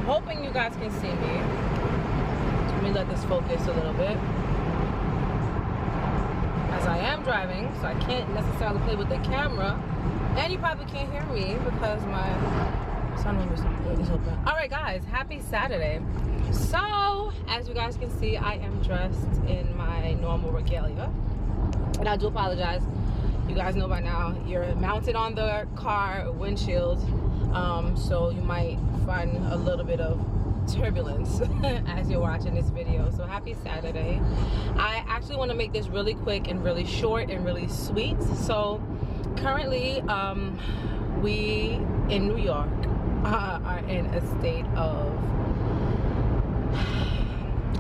hoping you guys can see me. Let me let this focus a little bit. As I am driving, so I can't necessarily play with the camera. And you probably can't hear me because my sunroom is open. Alright guys, happy Saturday. So, as you guys can see, I am dressed in my normal regalia. And I do apologize. You guys know by now, you're mounted on the car windshield. So you might find a little bit of turbulence as you're watching this video. So happy Saturday. I actually want to make this really quick and really short and really sweet. So currently we in New York are in a state of,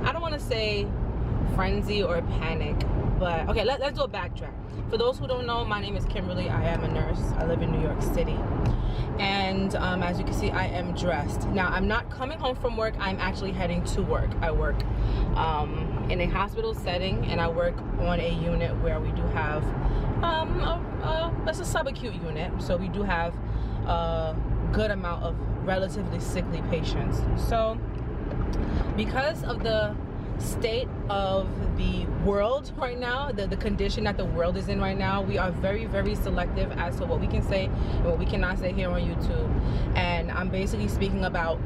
I don't want to say frenzy or panic, but okay, let's do a backtrack. For those who don't know, my name is Kimberly. I am a nurse. I live in New York City. And as you can see, I am dressed. Now, I'm not coming home from work. I'm actually heading to work. I work in a hospital setting, and I work on a unit where we do have, it's a subacute unit. So we do have a good amount of relatively sickly patients. So because of the state of the world right now, the condition that the world is in right now, we are very, very selective as to what we can say and what we cannot say here on YouTube. And I'm basically speaking about,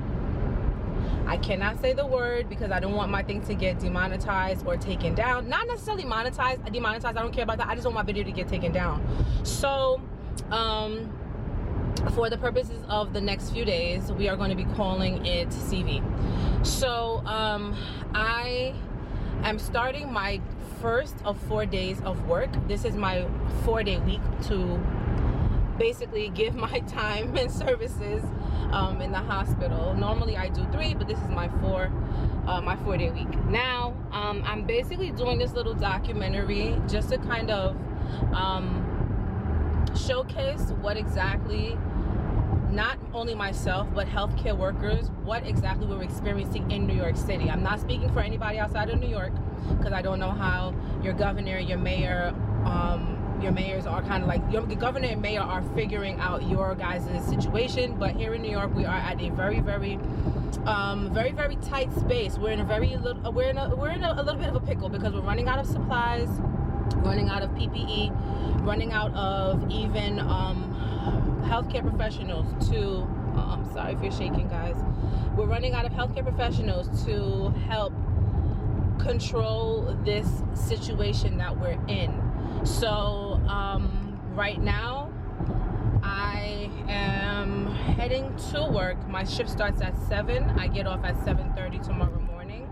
I cannot say the word because I don't want my thing to get demonetized or taken down. Not necessarily demonetized, I don't care about that. I just want my video to get taken down. So for the purposes of the next few days, we are going to be calling it CV. So I am starting my first of 4 days of work. This is my 4-day week to basically give my time and services in the hospital. Normally I do 3, but this is my 4-day week. Now I'm basically doing this little documentary just to kind of showcase what exactly, not only myself, but healthcare workers, what exactly we're experiencing in New York City. I'm not speaking for anybody outside of New York because I don't know how your governor, your mayor, your mayors are kind of like, your governor and mayor are figuring out your guys' situation. But here in New York, we are at a very, very tight space. We're in a we're in a little bit of a pickle because we're running out of supplies, running out of PPE, running out of even healthcare professionals to, I'm sorry if you're shaking guys, we're running out of healthcare professionals to help control this situation that we're in. So right now I am heading to work. My shift starts at 7. I get off at 7:30 tomorrow morning,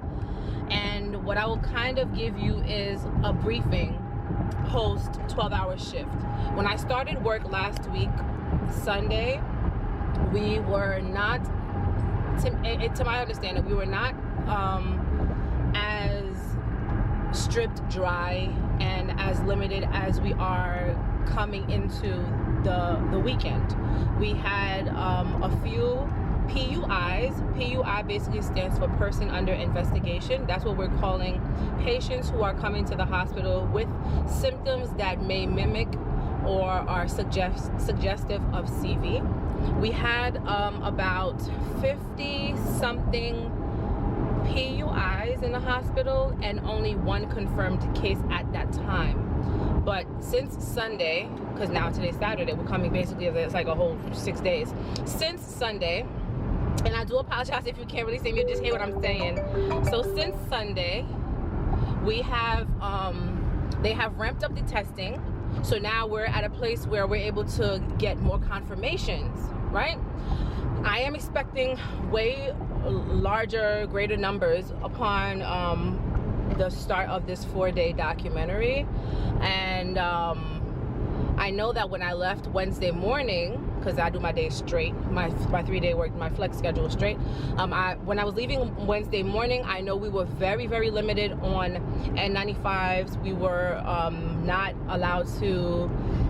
and what I will kind of give you is a briefing post 12-hour shift. When I started work last week, Sunday, we were not, to my understanding, we were not as stripped dry and as limited as we are coming into the weekend. We had a few PUIs. PUI basically stands for person under investigation. That's what we're calling patients who are coming to the hospital with symptoms that may mimic or are suggestive of CV. We had about 50 something PUIs in the hospital and only 1 confirmed case at that time. But since Sunday, because now today's Saturday, we're coming basically, it's like a whole 6 days. Since Sunday, and I do apologize if you can't really see me, just hear what I'm saying. So since Sunday, we have, they have ramped up the testing. So now we're at a place where we're able to get more confirmations, right? I am expecting way larger, greater numbers upon the start of this 4-day documentary. And I know that when I left Wednesday morning, because I do my days straight, my 3-day work, my flex schedule is straight. When I was leaving Wednesday morning, I know we were very, very limited on N95s. We were not allowed to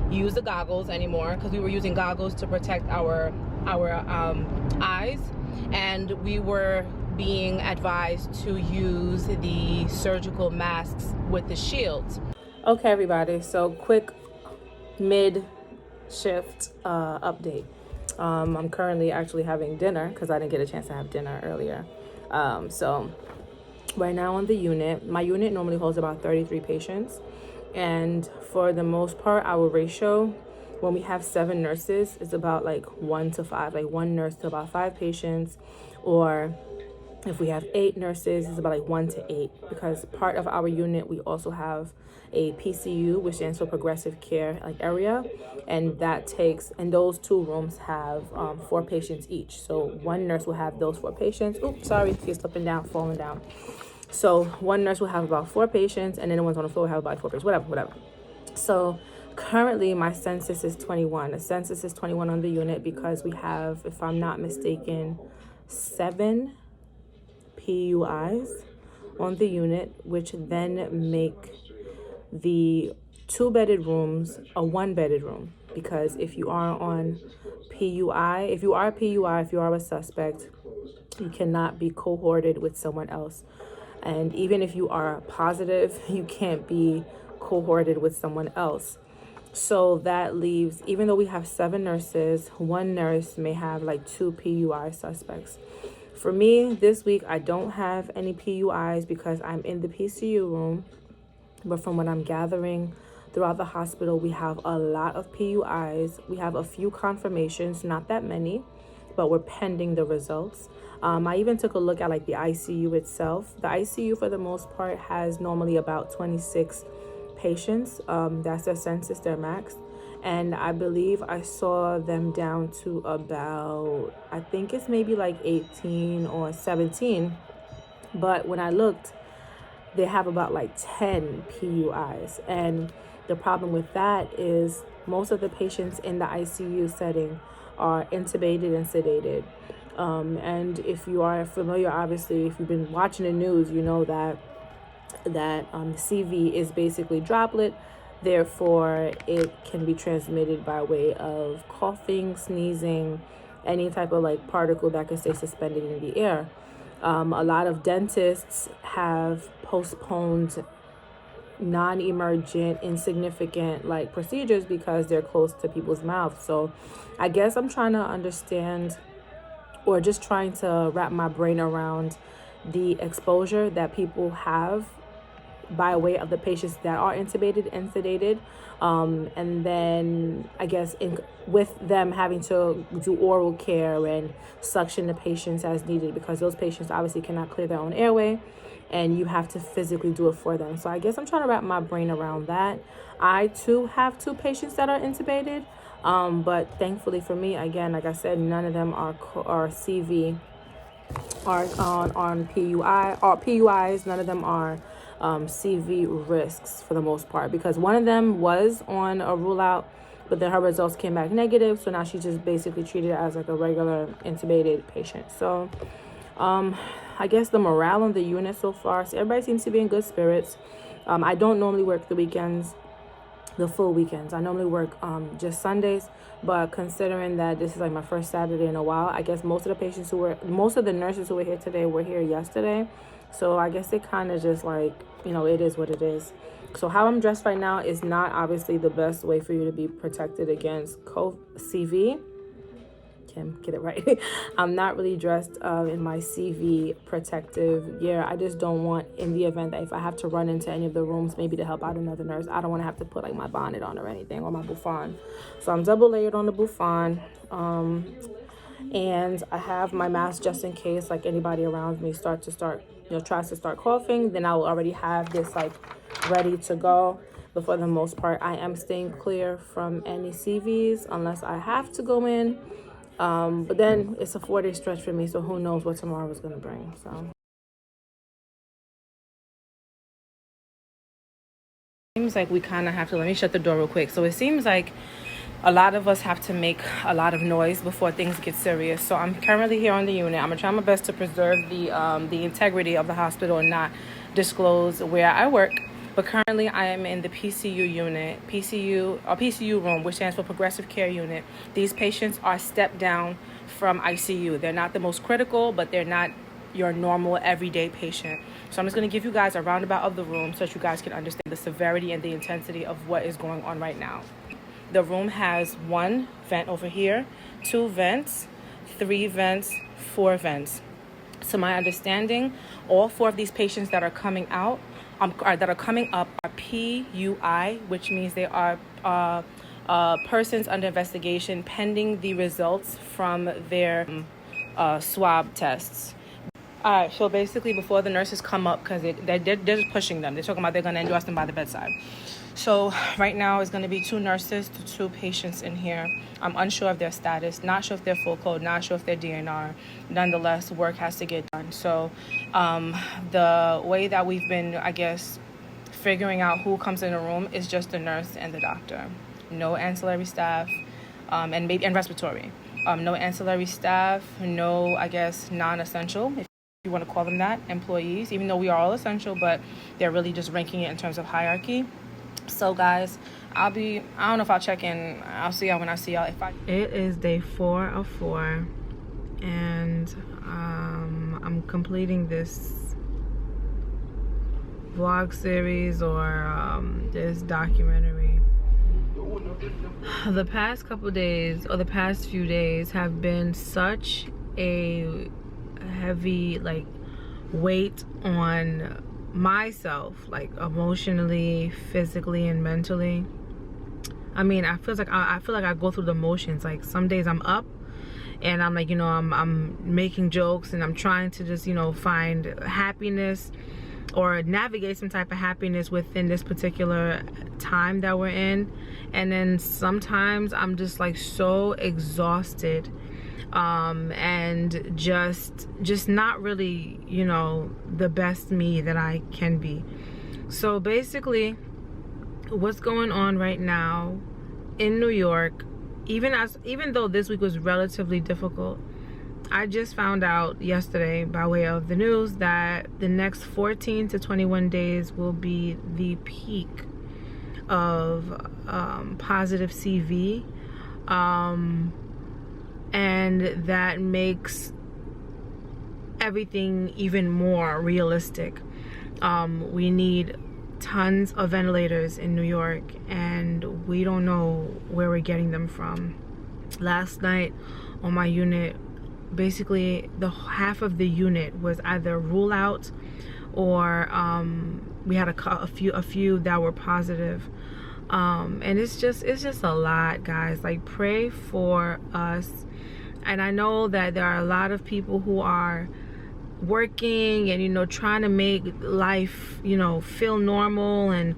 use the goggles anymore because we were using goggles to protect our eyes, and we were being advised to use the surgical masks with the shields. Okay, everybody, so quick mid-shift update. I'm currently actually having dinner because I didn't get a chance to have dinner earlier. So right now on the unit, my unit normally holds about 33 patients. And for the most part, our ratio when we have 7 nurses is about like 1 to 5, like 1 nurse to about 5 patients. Or if we have 8 nurses, it's about like 1 to 8, because part of our unit, we also have a PCU, which stands for progressive care like area, and those 2 rooms have 4 patients each. So 1 nurse will have those 4 patients. Oops, sorry, she's slipping down, falling down. So 1 nurse will have about 4 patients, and then the ones on the floor will have about 4 patients, whatever. So currently my census is 21. The census is 21 on the unit because we have, if I'm not mistaken, 7 PUIs on the unit, which then make the 2-bedded rooms a 1-bedded room. Because if you are on PUI, if you are a PUI, if you are a suspect, you cannot be cohorted with someone else. And even if you are positive, you can't be cohorted with someone else. So that leaves, even though we have 7 nurses, 1 nurse may have like 2 PUI suspects. For me, this week, I don't have any PUIs because I'm in the PCU room. But from what I'm gathering throughout the hospital, we have a lot of PUIs. We have a few confirmations, not that many, but we're pending the results. I even took a look at like the ICU itself. The ICU for the most part has normally about 26 patients. That's their census, their max. And I believe I saw them down to about, I think it's maybe like 18 or 17. But when I looked, they have about like 10 PUIs. And the problem with that is most of the patients in the ICU setting are intubated and sedated. And if you are familiar, obviously, if you've been watching the news, you know that CV is basically droplet. Therefore, it can be transmitted by way of coughing, sneezing, any type of like particle that can stay suspended in the air. A lot of dentists have postponed non-emergent, insignificant like procedures because they're close to people's mouths. So I guess I'm trying to understand, or just trying to wrap my brain around the exposure that people have by way of the patients that are intubated and sedated. And then I guess with them having to do oral care and suction the patients as needed, because those patients obviously cannot clear their own airway and you have to physically do it for them. So I guess I'm trying to wrap my brain around that. I too have 2 patients that are intubated. But thankfully for me, again, like I said, none of them are CV, are on PUI or PUIs. None of them are CV risks for the most part, because one of them was on a rule out, but then her results came back negative. So now she's just basically treated as like a regular intubated patient. So I guess the morale on the unit so far, so everybody seems to be in good spirits. I don't normally work the weekends, the full weekends. I normally work just Sundays, but considering that this is like my first Saturday in a while, I guess most of the nurses who were here today were here yesterday. So I guess it kind of just like, it is what it is. So how I'm dressed right now is not obviously the best way for you to be protected against CV. Kim, get it right. I'm not really dressed in my CV protective gear. I just don't want, in the event that if I have to run into any of the rooms, maybe to help out another nurse, I don't want to have to put like my bonnet on or anything, or my bouffant. So I'm double layered on the bouffant. And I have my mask just in case like anybody around me tries to start coughing, then I'll already have this like ready to go. But for the most part, I am staying clear from any CVs unless I have to go in. But then it's a 4-day stretch for me, so who knows what tomorrow is going to bring. So seems like we kind of have to, let me shut the door real quick. So it seems like a lot of us have to make a lot of noise before things get serious. So I'm currently here on the unit. I'm gonna try my best to preserve the integrity of the hospital and not disclose where I work. But currently I am in the PCU unit, PCU room, which stands for Progressive Care Unit. These patients are stepped down from ICU. They're not the most critical, but they're not your normal everyday patient. So I'm just going to give you guys a roundabout of the room so that you guys can understand the severity and the intensity of what is going on right now. The room has 1 vent over here, 2 vents, 3 vents, 4 vents. To my understanding, all 4 of these patients that are coming out, that are coming up, are PUI, which means they are persons under investigation pending the results from their swab tests. All right, so basically before the nurses come up, because they're just pushing them. They're talking about they're going to endorse them by the bedside. So right now it's going to be 2 nurses to 2 patients in here. I'm unsure of their status, not sure if they're full code, not sure if they're DNR. Nonetheless, work has to get done. So the way that we've been, I guess, figuring out who comes in the room is just the nurse and the doctor. No ancillary staff, and respiratory. No ancillary staff, no, I guess, non-essential, if you want to call them that, employees, even though we are all essential, but they're really just ranking it in terms of hierarchy. So guys, I don't know if I'll check in. I'll see y'all when I see y'all. It is day 4 of 4, and I'm completing this vlog series or this documentary. The past couple days, or the past few days, have been such a heavy weight on myself, emotionally, physically, and mentally. I mean, I feel like I go through the motions. Like, some days I'm up and I'm I'm making jokes and I'm trying to just find happiness or navigate some type of happiness within this particular time that we're in. And then sometimes I'm just so exhausted and just not really the best me that I can be. So basically what's going on right now in New York, even though this week was relatively difficult, I just found out yesterday by way of the news that the next 14 to 21 days will be the peak of positive CV, and that makes everything even more realistic. We need tons of ventilators in New York, and we don't know where we're getting them from. Last night on my unit, basically the half of the unit was either rule out or we had a few that were positive, and it's just a lot, guys. Pray for us. And I know that there are a lot of people who are working and trying to make life feel normal and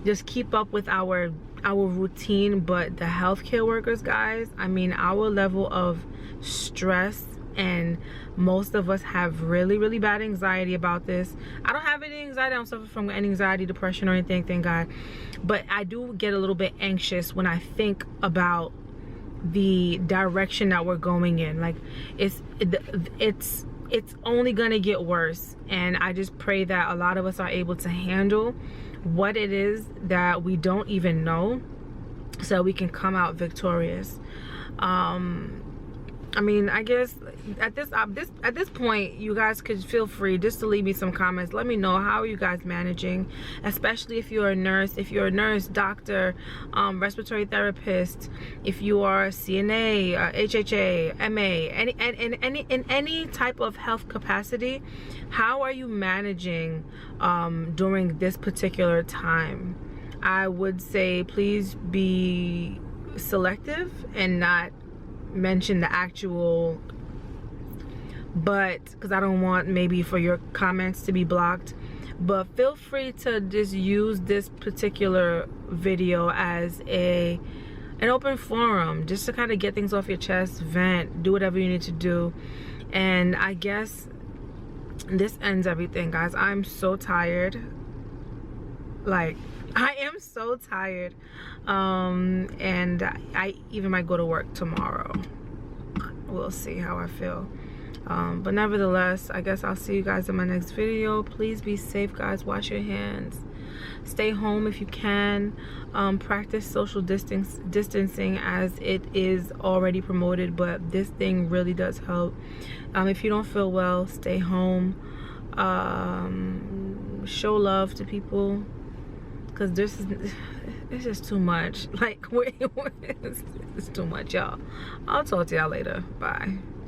just keep up with our routine, but the healthcare workers, guys, I mean, our level of stress, and most of us have really, really bad anxiety about this. I don't have any anxiety. I don't suffer from any anxiety, depression, or anything, thank God. But I do get a little bit anxious when I think about the direction that we're going in. It's only gonna get worse, and I just pray that a lot of us are able to handle what it is that we don't even know, so we can come out victorious. I mean, I guess at this point, you guys could feel free just to leave me some comments. Let me know, how are you guys managing, especially if you're a nurse. If you're a nurse, doctor, respiratory therapist, if you are a CNA, HHA, MA, in any type of health capacity, how are you managing during this particular time? I would say please be selective and not mention the actual, but because I don't want maybe for your comments to be blocked. But feel free to just use this particular video as an open forum, just to kind of get things off your chest, vent, do whatever you need to do. And I guess this ends everything, guys. I'm so tired. I am so tired, and I even might go to work tomorrow. We'll see how I feel, but nevertheless, I guess I'll see you guys in my next video. Please be safe, guys. Wash your hands, stay home if you can, practice social distancing as it is already promoted, but this thing really does help. If you don't feel well, stay home. Show love to people, Cause this is, it's just too much. Like, it's too much, y'all. I'll talk to y'all later. Bye.